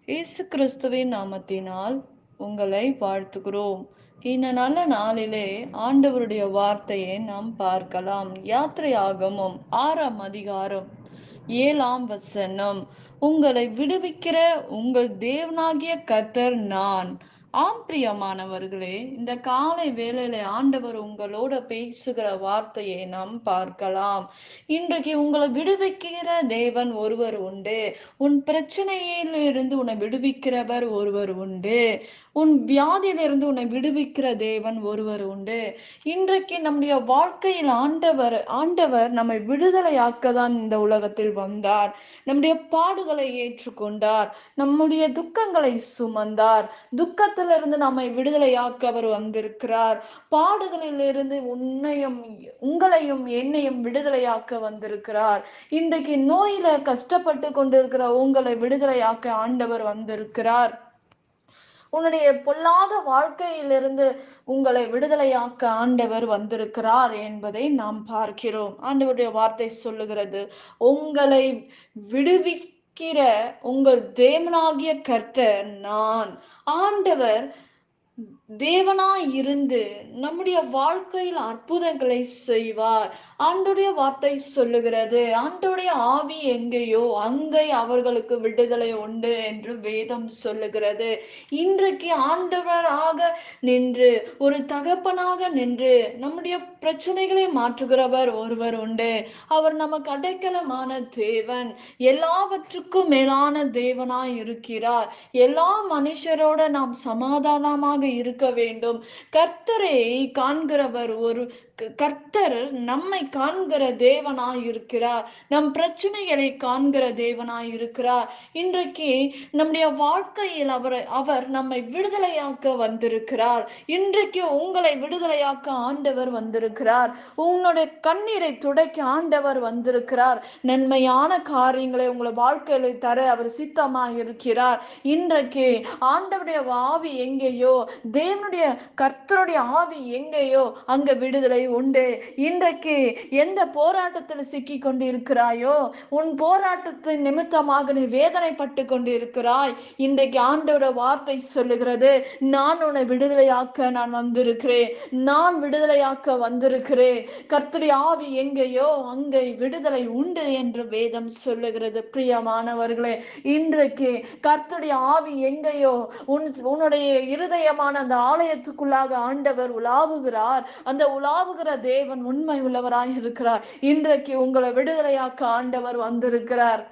இயேசு கிறிஸ்துவின் நாமத்தினால் உங்களை வாழ்த்துகிறோம். இந்த நல்ல நாளிலே ஆண்டவருடைய வார்த்தையை நாம் பார்க்கலாம். யாத்திரையாகமம் 6ஆம் அதிகாரம் 7ஆம் வசனம். உங்களை விடுவிக்கிற உங்கள் தேவனாகிய கர்த்தர் நான். ஆம் பிரியமானவர்களே, இந்த காலை வேளையிலே ஆண்டவர் உங்களோட பேசுகிற வார்த்தையை நாம் பார்க்கலாம். இன்றைக்கு உங்களை விடுவிக்கிற தேவன் ஒருவர் உண்டு. உன் பிரச்சனையிலிருந்து உன்னை விடுவிக்கிறவர் ஒருவர் உண்டு. உன் வியாதியிலிருந்து உன்னை விடுவிக்கிற தேவன் ஒருவர் உண்டு. இன்றைக்கு நம்முடைய வாழ்க்கையில் ஆண்டவர் நம்மை விடுதலையாக்க தான் இந்த உலகத்தில் வந்தார். நம்முடைய பாடுகளை ஏற்றுக்கொண்டார். நம்முடைய துக்கங்களை சுமந்தார். துக்கத்திலிருந்து நம்மை விடுதலையாக்க அவர் வந்திருக்கிறார். பாடுகளிலிருந்து உங்களையும் என்னையும் விடுதலையாக்க வந்திருக்கிறார். இன்றைக்கு நோயில கஷ்டப்பட்டு கொண்டிருக்கிற உங்களை விடுதலையாக்க ஆண்டவர் வந்திருக்கிறார். உன்னுடைய பொல்லாத வாழ்க்கையிலிருந்து உங்களை விடுதலையாக்க ஆண்டவர் வந்திருக்கிறார் என்பதை நாம் பார்க்கிறோம். ஆண்டவருடைய வார்த்தை சொல்லுகிறது, உங்களை விடுவிக்கிற உங்கள் தேவனாகிய கர்த்தர் நான். ஆண்டவர் தேவனாய் இருந்து நம்முடைய வாழ்க்கையில் அற்புதங்களை செய்வார். ஆண்டவருடைய வார்த்தை சொல்லுகிறது, ஆண்டவருடைய ஆவி எங்கேயோ அங்கே அவர்களுக்கு விடுதலை உண்டு என்று வேதம் சொல்லுகிறது. இன்றைக்கு ஆண்டவராக நின்று, ஒரு தகப்பனாக நின்று நம்முடைய பிரச்சனைகளை மாற்றுகிறவர் ஒருவர் உண்டு. அவர் நமக்கு அடைக்கலமான தேவன், எல்லாவற்றுக்கும் மேலான தேவனாய் இருக்கிறார். எல்லா மனுஷரோட நாம் சமாதானமாக இருக்க வேண்டும். கர்த்தரை காண்கிறவர் கர்த்தர் நம்மை காண்கிற தேவனாய் இருக்கிறார். நம் பிரச்சனைகளை காண்கிற தேவனாய் இருக்கிறார். இன்றைக்கு நம்முடைய வாழ்க்கையில் அவர் நம்மை விடுதலையாக்க வந்திருக்கிறார். இன்றைக்கு உங்களை விடுதலையாக்க ஆண்டவர் வந்திருக்கிறார். உங்களுடைய கண்ணீரை துடைக்க ஆண்டவர் வந்திருக்கிறார். நன்மையான காரியங்களை உங்களை வாழ்க்கையில தர அவர் சித்தமாக இருக்கிறார். இன்றைக்கு ஆண்டவருடைய ஆவி எங்கேயோ, தேவனுடைய கர்த்தருடைய ஆவி எங்கேயோ அங்க விடுதலை உண்டு. இன்றைக்கு எந்த போராட்டத்தில் சிக்கி கொண்டு இருக்கிறாயோ, உன் போராட்டத்தின் நிமித்தமாக நீ வேதனைப்பட்டு கொண்டு இருக்கிறாய். இன்றைக்கு ஆண்டவருடைய வார்த்தை சொல்லுகிறது, நான் உன்னை விடுதலையாக்க நான் வந்திருக்கிறேன். நான் விடுதலையாக்க வந்திருக்கிறேன். கர்த்தருடைய ஆவி எங்கேயோ அங்கே விடுதலை உண்டு என்று வேதம் சொல்லுகிறது. பிரியமானவர்களே, இன்றைக்கு கர்த்தருடைய ஆவி எங்கேயோ உன்னுடைய இருதயமான அந்த ஆலயத்துக்குள்ளாக ஆண்டவர் உலாவுகிறார். அந்த உலாவுகிற தேவன் உண்மை உள்ளவராய் இருக்கிறார். இன்றைக்கு உங்களை விடுதலையாக்க ஆண்டவர் வந்திருக்கிறார்.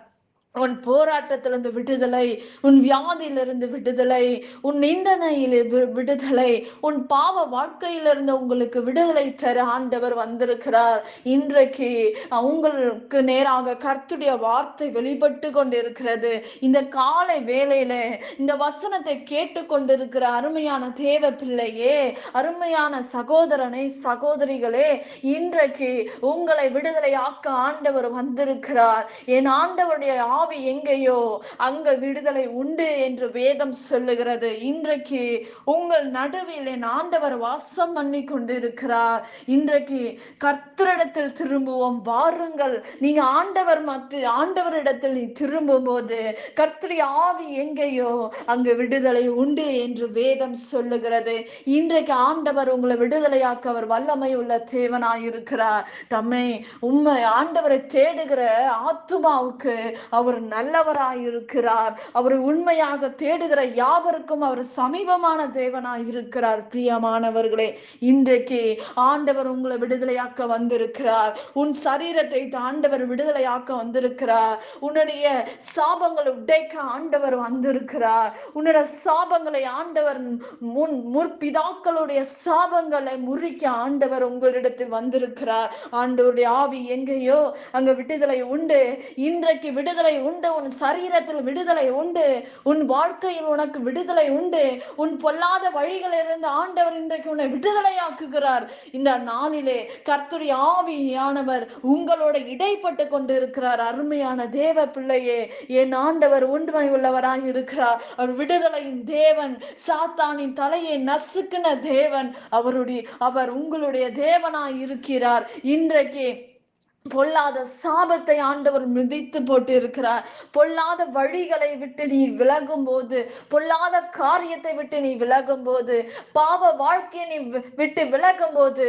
உன் போராட்டத்திலிருந்து விடுதலை, உன் வியாதியிலிருந்து விடுதலை, உன் நிந்தனையில் விடுதலை, உன் பாவ வாழ்க்கையிலிருந்து உங்களுக்கு விடுதலை தர ஆண்டவர் வந்திருக்கிறார். இன்றைக்கு உங்களுக்கு நேராக கர்த்தருடைய வார்த்தை வெளிப்பட்டு கொண்டிருக்கிறது. இந்த காலை வேளையில இந்த வசனத்தை கேட்டு கொண்டிருக்கிற அருமையான தேவ பிள்ளையே, அருமையான சகோதரனை சகோதரிகளே, இன்றைக்கு உங்களை விடுதலையாக்க ஆண்டவர் வந்திருக்கிறார். என் ஆண்டவருடைய ஆவி எங்கேயோ அங்க விடுதலை உண்டு என்று வேதம் சொல்லுகிறது. இன்றைக்கு உங்கள் நடுவில் என் ஆண்டவர் வாசம் பண்ணி கொண்டிருக்கிறார். இன்றைக்கு கர்த்தரிடத்தில் திரும்புவோம் வாருங்கள். நீங்க ஆண்டவரிடத்தில் நீ திரும்பும் போது கர்த்தருடைய ஆவி எங்கேயோ அங்கு விடுதலை உண்டு என்று வேதம் சொல்லுகிறது. இன்றைக்கு ஆண்டவர் உங்களை விடுதலையாக்க அவர் வல்லமை உள்ள தேவனாயிருக்கிறார். தம்மை உண்மை ஆண்டவரை தேடுகிற ஆத்துமாவுக்கு அவர் நல்லவராயிருக்கிறார். அவர் உண்மையாக தேடுகிற யாவருக்கும் அவர் சமீபமான தேவனாயிருக்கிறார். பிரியமானவர்களே, இன்றைக்கு ஆண்டவர் உங்களை விடுதலையாக்க வந்திருக்கிறார். உன் சரீரத்தை ஆண்டவர் விடுதலையாக்க வந்திருக்கிறார். உன்னுடைய சாபங்களை உடைக்க ஆண்டவர் வந்திருக்கிறார். உன்னுடைய சாபங்களை ஆண்டவர் முற்பிதாக்களுடைய சாபங்களை முறிக்க ஆண்டவர் உங்களிடத்தில் வந்திருக்கிறார். ஆண்டவருடைய ஆவி எங்கேயோ அங்க விடுதலை உண்டு. இன்றைக்கு விடுதலை உண்டு. உன் சரீரத்தில் விடுதலை உண்டு. உன் வாழ்க்கையில் உனக்கு விடுதலை உண்டு. உன் பொல்லாத வழிகளிலிருந்து ஆண்டவர் இன்றைக்கு உன்னை விடுதலையாக்குகிறார். இந்த நாளிலே கர்த்தருடைய ஆவியானவர் உங்களோட இடைப்பட்டு கொண்டிருக்கிறார். அருமையான தேவ பிள்ளையே, என் ஆண்டவர் உண்மை உள்ளவராய் இருக்கிறார். அவர் விடுதலையின் தேவன், சாத்தானின் தலையை நசுக்கின தேவன். அவர் உங்களுடைய தேவனாய் இருக்கிறார். இன்றைக்கு பொல்லாத சாபத்தை ஆண்டவர் மிதித்து போட்டு இருக்கிறார். பொல்லாத வழிகளை விட்டு நீ விலகும் போது, பொல்லாத காரியத்தை விட்டு நீ விலகும் போது, பாவ வாழ்க்கையை நீ விட்டு விலகும் போது,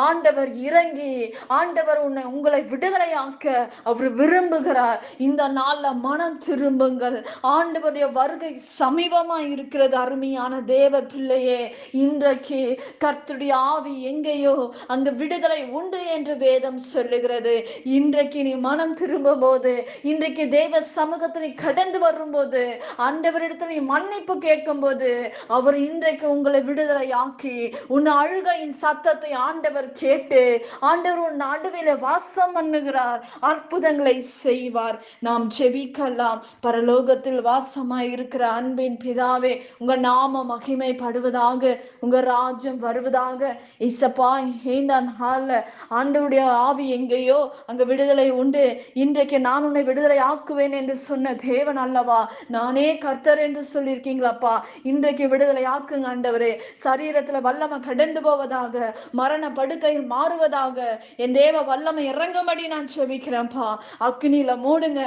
ஆண்டவர் இறங்கி, ஆண்டவர் உங்களை விடுதலையாக்க அவர் விரும்புகிறார். இந்த நாள்ல மனம் திரும்புங்கள். ஆண்டவருடைய வருகை சமீபமா இருக்கிறது. அருமையான தேவ பிள்ளையே, இன்றைக்கு கர்த்தருடைய ஆவி எங்கேயோ அங்கு விடுதலை உண்டு என்று வேதம் சொல்லுகிறது. இன்றைக்கு நீ மனம் திரும்பும் போது, இன்றைக்கு தேவ சமூகத்தை கடந்து வரும்போது, ஆண்டவரிடத்தில் நீ மன்னிப்பு கேட்கும் போது, அவர் இன்றைக்கு உங்களை விடுதலை ஆக்கி உன் அழுகையின் சத்தத்தை ஆண்டவர் கேட்டு, ஆண்டவர் உன் நடுவில வாசம் பண்ணுகிறார். அற்புதங்களை செய்வார். நாம் ஜெபிக்கலாம். பரலோகத்தில் வாசமாய் இருக்கிற அன்பின் பிதாவே, உங்க நாம மகிமைப்படுவதாக, உங்க ராஜ்யம் வருவதாக. இசப்பா, இந்த நாள்ல ஆண்டவருடைய ஆவி எங்கேயோ அங்க விடுதலை உண்டு. இன்றைக்கு நான் உன்னை விடுதலை ஆக்குவேன் என்று சொன்ன தேவன் அல்லவா? நானே கர்த்தர் என்று சொல்லியிருக்கீங்களப்பா. இன்றைக்கு விடுதலை ஆக்குங்க ஆண்டவரே. சரீரத்துல வல்லமை கடந்து போவதாக, மரண படுக்கையில் மாறுவதாக, என் தேவ வல்லமை இறங்கும்படி நான் செபிக்கிறேன்ப்பா. அக்னியில மூடுங்க.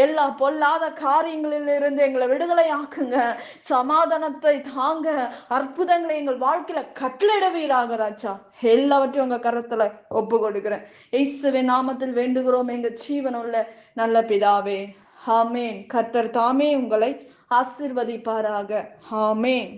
எல்லா பொல்லாத காரியங்களில் இருந்து எங்களை விடுதலை ஆக்குங்க. சமாதானத்தை தாங்க. அற்புதங்களை எங்கள் வாழ்க்கையில கட்டளிடுவீராக ராஜா. எல்லாவற்றையும் உங்க கரத்துல ஒப்பு கொடுக்கிறேன். இயேசுவின் நாமத்தில் வேண்டுகிறோம் எங்கள் ஜீவனுள்ள நல்ல பிதாவே. ஆமேன். கர்த்தர் தாமே உங்களை ஆசீர்வதிப்பாராக. ஆமேன்.